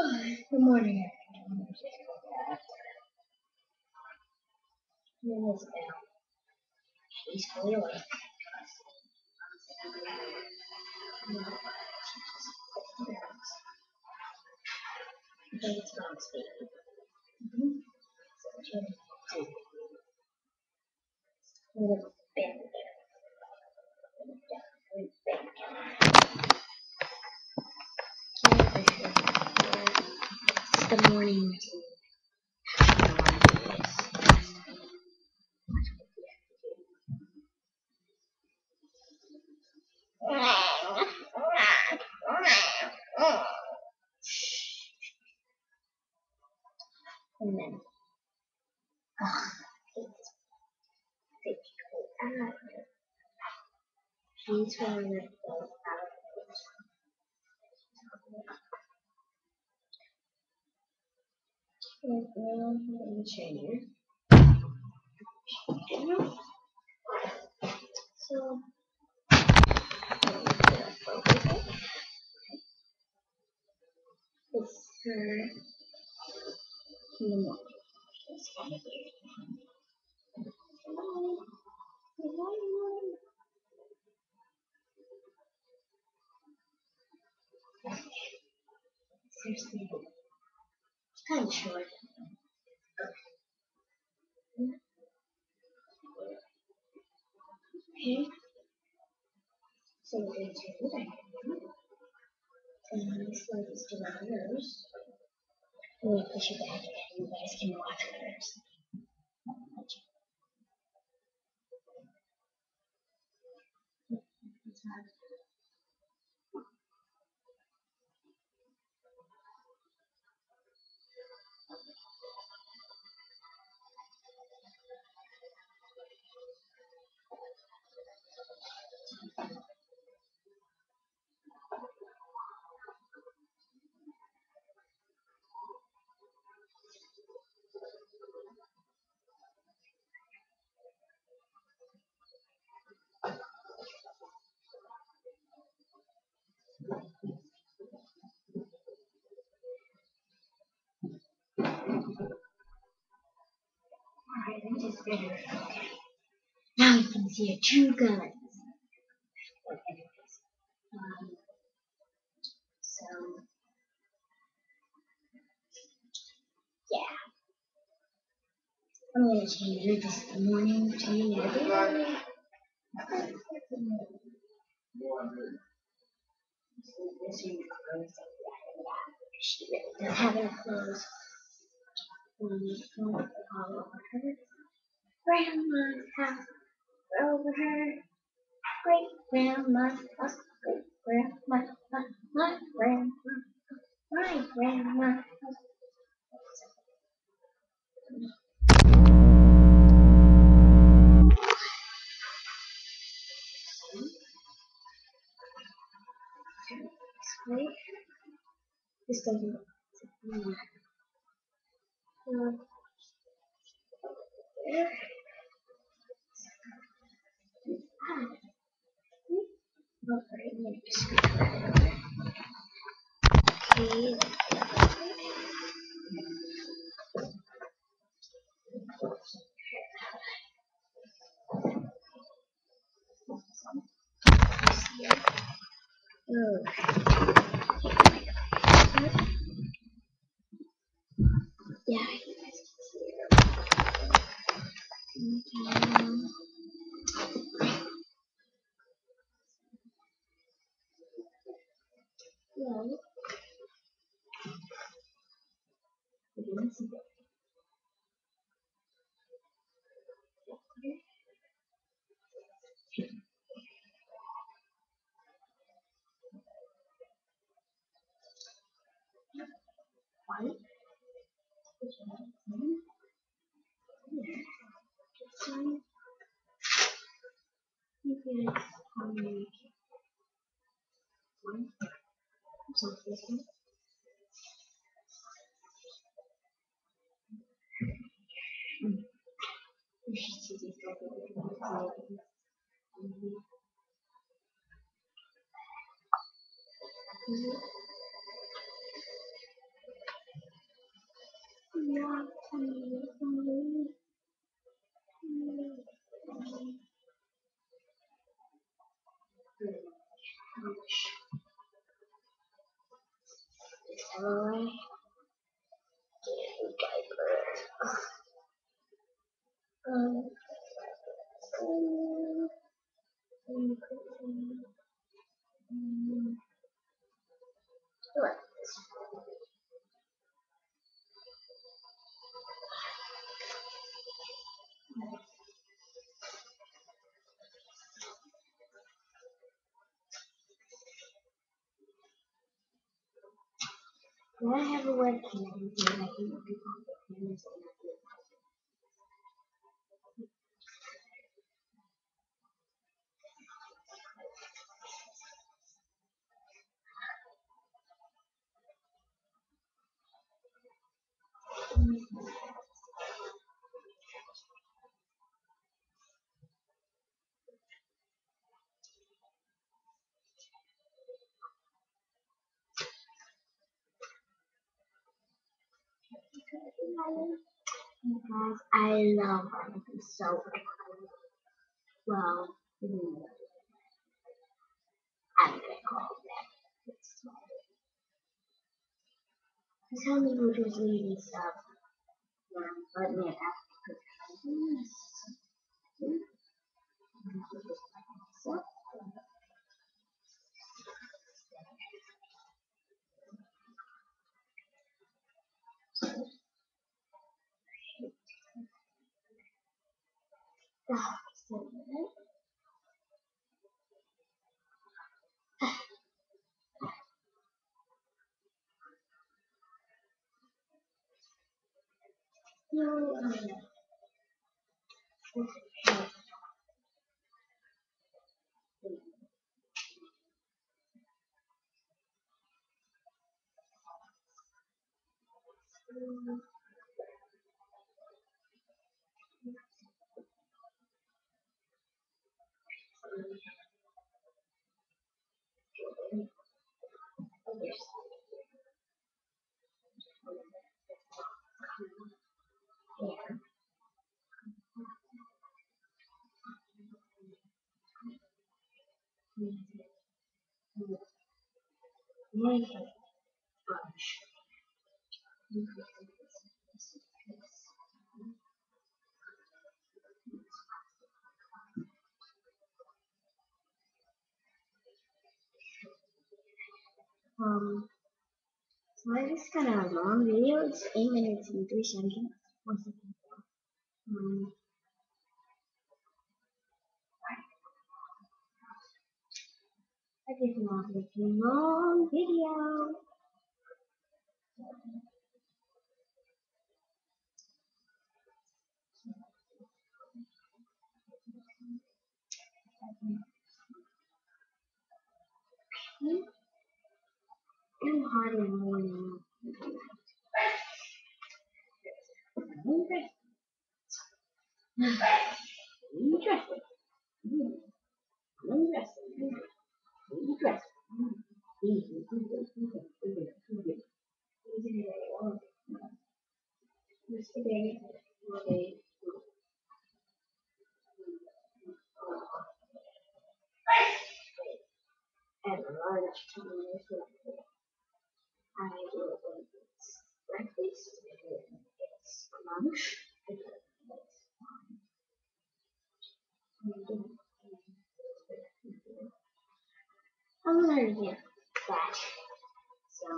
Good morning. My name is Belle. She's fully awake. I think it's mom's baby. So she's a little bit. It's the morning routine. And then, she's feeling like those and change. So, it's her in the morning. Seriously, it's kind of short. Okay. So we're going to take the diagram. And this one is to reverse. And we push it back and you guys can watch hers. Alright, that is better. Okay. Now you can see her true colors. So, yeah. I'm going to change it. This is the morning routine every morning. This is clothes. She really does have her clothes. All over her grandma's house. Over her great grandma's house. Great grandma, my grandma, my grandma's house. Wait, this doesn't. There. Okay. Yeah, you guys can see it. Yeah. White. You guys something. You should see these guys. Anyway, diaper. Um, um, what? When I have a webcam, I can look at the cameras and guys, I love them so much. Well, I'm gonna call them. Tell me who just leaving stuff. But yeah, so, so, um, so I just got a long video. It's 8 minutes and 3 seconds. 1 second. Um, I just want to make a long video. I'm hard in the morning. Interesting. At lunch, I do breakfast, it's lunch, I'm gonna get that. So,